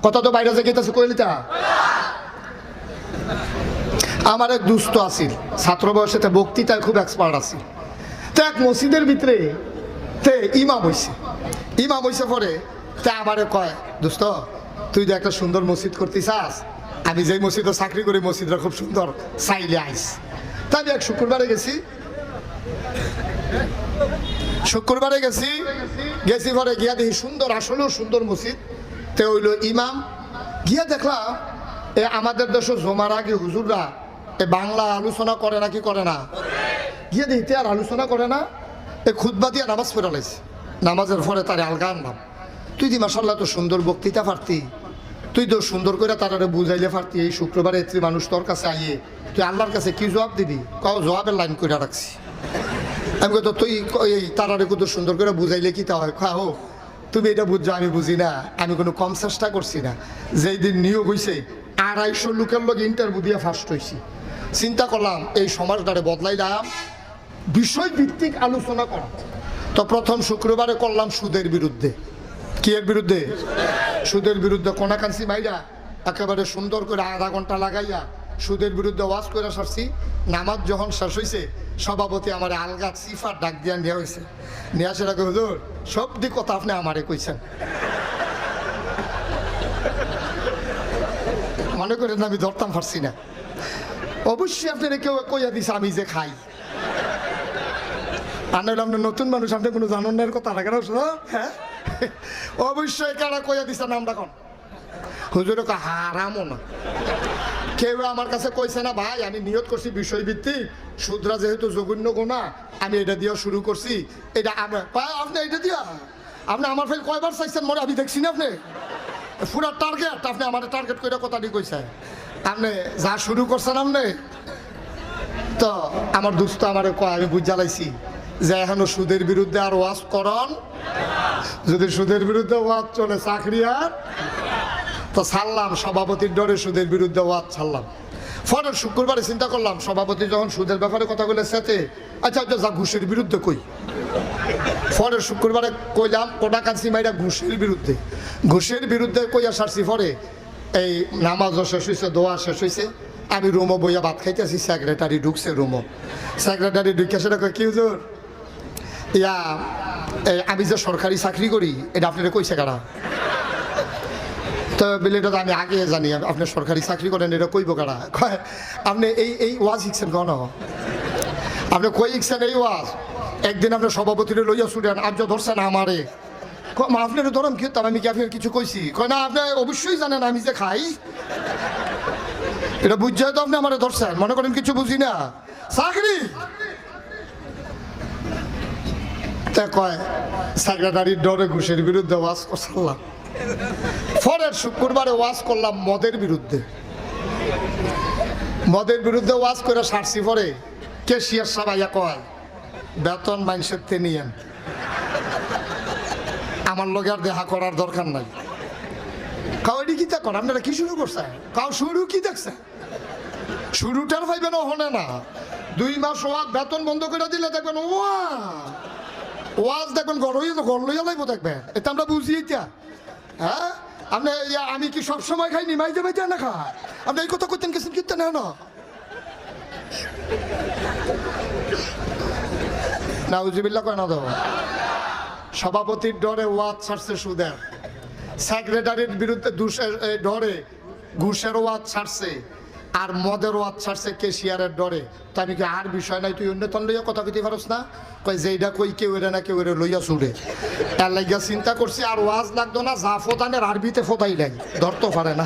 কথা তো বাইরে থেকে কইলিতা। আমার এক দুস্থ আছিল, ছাত্র বয়সে বক্তৃতায় খুব এক্সপার্ট আছিল। তো এক মসজিদের ভিতরে ইমাম হইছে পরে আমারে কয়, দোস্ত তুই যে একটা সুন্দর মসজিদ করতে চাস, আমি যেই মসজিদে চাকরি করি মসজিদটা খুব সুন্দর, চাইলে আইস। তা আমি এক শুক্রবারে গেছি পরে গিয়া দেখি সুন্দর, আসলেও সুন্দর মসজিদ। তে হইল ইমাম, গিয়া দেখলাম আমাদের দেশে জমার আগে হুজুররা বাংলা আলোচনা করে না, কি করে না, গিয়ে দেখতে আর আলোচনা করে না, খুতবা দিয়ে নামাজ পড়া লাইছে। নামাজের পরে তারে আলগা আনলাম, তুই দি মাশাআল্লাহ তো সুন্দর বক্তৃতা পারতি, তুই তো সুন্দর করে তারা বুঝাইলে পারতি, এই শুক্রবারে এত্রি মানুষ তোর কাছে আইয়ে তুই আল্লাহর কাছে কি জবাব দিবি? কাউ জবাবের লাইন করে রাখছি। আমি কত তুই এই তারারে কত সুন্দর করে বুঝাইলে কি তা হয়? খাও তুমি এটা বুঝছো, আমি বুঝি না, আমি কোনো কম চেষ্টা করছি না। যেই দিন নিয়োগ হয়েছে 250 লোকের লোক ইন্টারভিউ দিয়ে ফার্স্ট হয়েছি। চিন্তা করলাম এই সমাজটারে বদলাইলাম, বিষয় ভিত্তিক আলোচনা করা। তো প্রথম শুক্রবারে করলাম সুদের বিরুদ্ধে। কি এর বিরুদ্ধে? সুদের বিরুদ্ধে। কোনাকান্সি মাইরা একেবারে সুন্দর করে আধা ঘন্টা লাগাইয়া সুদের বিরুদ্ধে ওয়াজ করে সারছি। নামাজ যখন শেষ হয়েছে সভাপতি আমার আলগা সিফার ডাক দিয়া নেওয়া হয়েছে। নিয়ে আসার আগে হুজুর সব দিক কথা আপনি আমারে কইছেন, মনে করেন আমি ধরতাম পারছি না। অবশ্যই আপনারা কেউ কইয়া দিছে আমি যে খাই, আর নইলে আপনার নতুন মানুষ, আপনি কোনো জানার কথা রাখেন। হ্যাঁ অবশ্যই কারা কইয়া দিছে নামটা কোন হুজুর হারামও না। কেউ আমার কাছে কইছে না ভাই আমি নিয়ত করছি বিষয়ভিত্তিক, সুদরা যেহেতু জঘন্য গোনা আমি এটা দিয়ে শুরু করছি। এটা আপনি এটা দিয়া আপনি আমার ফেল কয়বার চাইছেন মনে আমি দেখছি না, আপনি পুরা টার্গেট, আপনি আমার টার্গেট করে কথাটি কইছে। আপনি যা শুরু করছেন আপনি তো আমার দুস্থ আমার কয়, আমি বুঝ জ্বালাইছি যে এখনো সুদের বিরুদ্ধে আর ওয়াজ করন, যদি সুদের বিরুদ্ধে ওয়াজ চলে চাকরি আর তো ছাড়লাম। সভাপতির ডরে সুদের বিরুদ্ধে ওয়াজ ছাড়লাম। পরের শুক্রবারে চিন্তা করলাম সভাপতি যখন সুদের ব্যাপারে কথা বলে সাথে, আচ্ছা আচ্ছা যা ঘুষের বিরুদ্ধে কই। পরের শুক্রবারে কইলাম কোনাকান্সি মাইরা ঘুষের বিরুদ্ধে কইয়া সারছি। পরে এই নামাজও শেষ হয়েছে, দোয়া শেষ হয়েছে, আমি রুমো বইয়া ভাত খাইতেছি, সেক্রেটারি ঢুকছে রুমো। সেক্রেটারি ঢুকে সেটা কয়, কি হুজুর ইয়া আমি যে সরকারি চাকরি করি এটা আপনারা কইছে কারা? তো বিলেটা তো আমি আগে জানি আপনি সরকারি চাকরি করেন, এটা কইব কারা? কয় আপনি এই ওয়াজ শিখছেন কেন? আপনি কই শিখছেন এই ওয়াজ? একদিন আপনার সভাপতিরে লইয়া ছুটেন, আজ ধরছেন আমারে। আপনার ধরুন কি আমি কি আপনার কিছু কইছি? কয় না আপনি অবশ্যই জানেন আমি যে খাই, এটা বুঝছে তো আপনি আমারে ধরছেন, মনে করেন কিছু বুঝি না চাকরি। তা কয় সেক্রেটারির ডরে ঘুষের বিরুদ্ধে ওয়াজ করলাম। পরের শুক্রবারে ওয়াজ করলাম মদের বিরুদ্ধে। ওয়াজ করে সারছি। পরে কেশিয়ার সাবাইয়া কয় বেতন মানুষের তে নিয়েন, আমার লগে আর দেখা করার দরকার নাই। কাউ এটি কি দেখুন আপনারা কি শুরু করছেন? কাউ শুরু কি দেখছে? শুরুটার ভাইবেন হনে না, 2 মাস ওয়াজ বেতন বন্ধ করে দিলে দেখবেন ওয়াজ দেখবেন ঘর লইয়া লাগবো দেখবেন। এটা আমরা বুঝি এটা। হ্যাঁ আপনি আমি কি সবসময় খাই নিমাইতে বাইতে না খাই? আপনি এই কথা করতেন গেছেন কীর্তন না নাউজুবিল্লাহ কয় না। তো সভাপতির ডরে ওয়াজ ছাড়ছে সুদের, সেক্রেটারির বিরুদ্ধে ডরে ঘুষের ওয়াজ ছাড়ছে, আর মদের ওয়াজ ছাড়ছে কেশিয়ারের ডরে। তো আমি কি আর বিষয় নাই তুই অন্যতন লইয়া কথা কইতে পারস না? কই যেইটা কই কেউ এরা না কেউ এরা লইয়া ছুড়ে। এর লাগিয়া চিন্তা করছি আর ওয়াজ লাগতো না, যা ফোদানের আরবিতে ফোদাই লাগে, ধরতে পারে না।